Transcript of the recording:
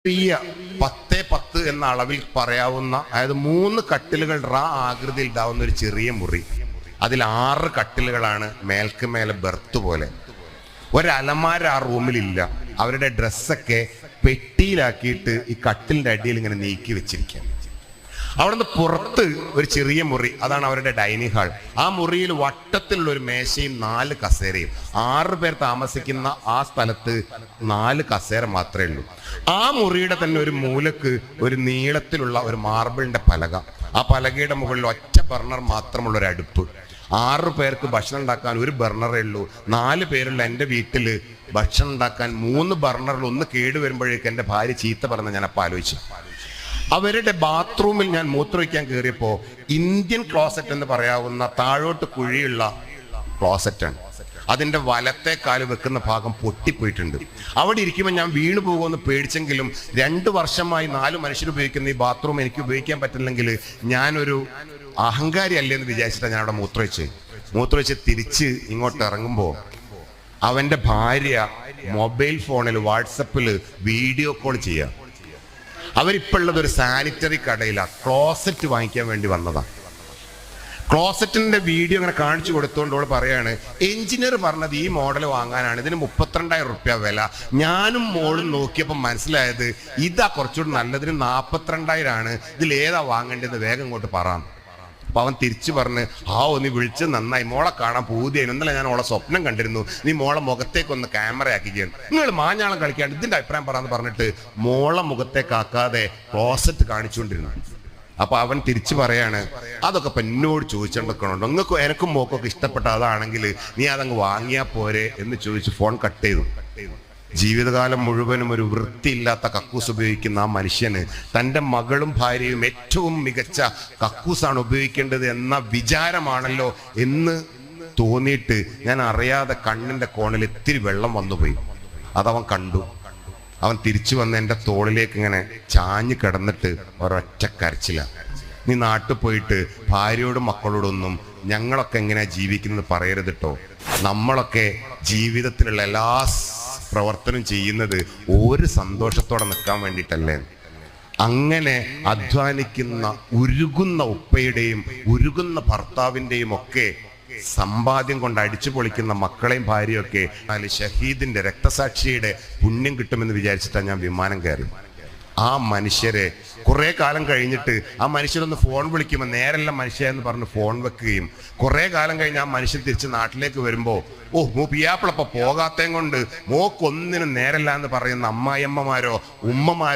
10 എന്ന അളവിൽ പറയാവുന്ന, അതായത് 3 കട്ടിലുകൾ ആകൃതിയിൽ ഉണ്ടാവുന്ന ഒരു ചെറിയ മുറി. അതിൽ 6 കട്ടിലുകളാണ് മേൽക്ക് മേലെ ബെർത്ത് പോലെ. ഒരലമാര ആ റൂമിലില്ല. അവരുടെ ഡ്രസ്സൊക്കെ പെട്ടിയിലാക്കിയിട്ട് ഈ കട്ടിലിൻ്റെ അടിയിൽ ഇങ്ങനെ നീക്കി വെച്ചിരിക്കുക. അവിടുന്ന് പുറത്ത് ഒരു ചെറിയ മുറി, അതാണ് അവരുടെ ഡൈനിങ് ഹാൾ. ആ മുറിയിൽ വട്ടത്തിലുള്ള ഒരു മേശയും 4 കസേരയും. 6 പേർ താമസിക്കുന്ന ആ സ്ഥലത്ത് 4 കസേര മാത്രമേ ഉള്ളൂ. ആ മുറിയുടെ തന്നെ ഒരു മൂലക്ക് ഒരു നീളത്തിലുള്ള ഒരു മാർബിളിന്റെ പലക. ആ പലകയുടെ മുകളിൽ ഒറ്റ ബർണർ മാത്രമുള്ള ഒരു അടുപ്പ്. 6 പേർക്ക് ഭക്ഷണം ഉണ്ടാക്കാൻ ഒരു ബർണറേ ഉള്ളൂ. 4 പേരുള്ള എൻ്റെ വീട്ടിൽ ഭക്ഷണം ഉണ്ടാക്കാൻ 3 ബർണറിൽ ഒന്ന് കേടുവരുമ്പോഴേക്ക് എൻ്റെ ഭാര്യ ചീത്ത പറഞ്ഞ ഞാൻ അപ്പം ആലോചിച്ചു. അവരുടെ ബാത്റൂമിൽ ഞാൻ മൂത്രമൊഴിക്കാൻ കയറിയപ്പോൾ ഇന്ത്യൻ ക്ലോസറ്റ് എന്ന് പറയാവുന്ന താഴോട്ട് കുഴിയുള്ള ക്ലോസറ്റാണ്. അതിൻ്റെ വലത്തെ കാല് വെക്കുന്ന ഭാഗം പൊട്ടിപ്പോയിട്ടുണ്ട്. അവിടെ ഇരിക്കുമ്പോൾ ഞാൻ വീണു പോകുമെന്ന് പേടിച്ചെങ്കിലും 2 വർഷമായി 4 മനുഷ്യർ ഉപയോഗിക്കുന്ന ഈ ബാത്റൂം എനിക്ക് ഉപയോഗിക്കാൻ പറ്റില്ലെങ്കിൽ ഞാനൊരു അഹങ്കാരി അല്ലേ എന്ന് വിചാരിച്ചിട്ടാണ് ഞാൻ അവിടെ മൂത്രമൊഴിച്ച് തിരിച്ച് ഇങ്ങോട്ട് ഇറങ്ങുമ്പോൾ അവൻ്റെ ഭാര്യ മൊബൈൽ ഫോണിൽ വാട്സപ്പിൽ വീഡിയോ കോൾ ചെയ്യുക. അവരിപ്പോൾ ഉള്ളത് ഒരു സാനിറ്ററി കടയിലാണ്. ക്ലോസറ്റ് വാങ്ങിക്കാൻ വേണ്ടി വന്നതാണ്. ക്ലോസറ്റിന്റെ വീഡിയോ ഇങ്ങനെ കാണിച്ചു കൊടുത്തുകൊണ്ട് അവൾ പറയാണ്, എഞ്ചിനീയർ പറഞ്ഞത് ഈ മോഡൽ വാങ്ങാനാണ്, ഇതിന് 32,000 റുപ്യ വില. ഞാനും മോളും നോക്കിയപ്പോൾ മനസ്സിലായത് ഇതാ കുറച്ചുകൂടി നല്ലതിന് 42,000 ആണ്. ഇതിലേതാ വാങ്ങേണ്ടത്, വേഗം ഇങ്ങോട്ട് പറയാം. അപ്പൊ അവൻ തിരിച്ചു പറഞ്ഞ്, നീ വിളിച്ച് നന്നായി, മോളെ കാണാൻ പൂതിയായിരുന്നു, ഇന്നലെ ഞാൻ ഓളെ സ്വപ്നം കണ്ടിരുന്നു, നീ മോളെ മുഖത്തേക്കൊന്ന് ക്യാമറ ആക്കിക്കുകയാണ്, നിങ്ങൾ മാഞ്ഞാളം കളിക്കാണ്ട് ഇതിന്റെ അഭിപ്രായം പറയാന്ന് പറഞ്ഞിട്ട് മോളെ മുഖത്തേക്കാക്കാതെ ക്ലോസറ്റ് കാണിച്ചുകൊണ്ടിരുന്നു. അപ്പൊ അവൻ തിരിച്ചു പറയാണ്, അതൊക്കെ ഇപ്പൊ എന്നോട് ചോദിച്ചോണ്ടിരിക്കണുണ്ടോ, നിങ്ങൾക്ക് എനക്കും മോക്കൊക്കെ ഇഷ്ടപ്പെട്ട അതാണെങ്കിൽ നീ അതങ്ങ് വാങ്ങിയാ പോരെ എന്ന് ചോദിച്ച് ഫോൺ കട്ട് ചെയ്തു. ജീവിതകാലം മുഴുവനും ഒരു വൃത്തിയില്ലാത്ത കക്കൂസ് ഉപയോഗിക്കുന്ന ആ മനുഷ്യന് തൻ്റെ മകളും ഭാര്യയും ഏറ്റവും മികച്ച കക്കൂസാണ് ഉപയോഗിക്കേണ്ടത് എന്ന വിചാരമാണല്ലോ എന്ന് തോന്നിയിട്ട് ഞാൻ അറിയാതെ കണ്ണിൻ്റെ കോണിൽ ഇത്തിരി വെള്ളം വന്നുപോയി. അതവൻ കണ്ടു. അവൻ തിരിച്ചു വന്ന് എൻ്റെ തോളിലേക്ക് ഇങ്ങനെ ചാഞ്ഞു കിടന്നിട്ട് ഒരൊറ്റ കരച്ചില. നീ നാട്ടിൽ പോയിട്ട് ഭാര്യയോടും മക്കളോടൊന്നും ഞങ്ങളൊക്കെ എങ്ങനെയാ ജീവിക്കുന്നത് പറയരുത് കേട്ടോ. നമ്മളൊക്കെ ജീവിതത്തിലുള്ള എല്ലാ പ്രവർത്തനം ചെയ്യുന്നത് ഒരു സന്തോഷത്തോടെ നിൽക്കാൻ വേണ്ടിയിട്ടല്ലേ. അങ്ങനെ അധ്വാനിക്കുന്ന ഉരുകുന്ന ഉപ്പയുടെയും ഉരുകുന്ന ഭർത്താവിൻ്റെയും ഒക്കെ സമ്പാദ്യം കൊണ്ട് അടിച്ചു പൊളിക്കുന്ന മക്കളെയും ഭാര്യയൊക്കെ ഷഹീദിന്റെ രക്തസാക്ഷിയുടെ പുണ്യം കിട്ടുമെന്ന് വിചാരിച്ചിട്ടാണ് ഞാൻ വിമാനം കയറി. ആ മനുഷ്യരെ കുറെ കാലം കഴിഞ്ഞിട്ട് ആ മനുഷ്യരൊന്ന് ഫോൺ വിളിക്കുമ്പോൾ നേരെല്ലാം മനുഷ്യരെന്ന് പറഞ്ഞ് ഫോൺ വെക്കുകയും കുറെ കാലം കഴിഞ്ഞ് ആ മനുഷ്യൻ തിരിച്ച് നാട്ടിലേക്ക് വരുമ്പോൾ പിയാപ്പിളപ്പ പോകാത്തയും കൊണ്ട് മോക്കൊന്നിനും നേരല്ല എന്ന് പറയുന്ന അമ്മായിയമ്മമാരോ ഉമ്മമാരോ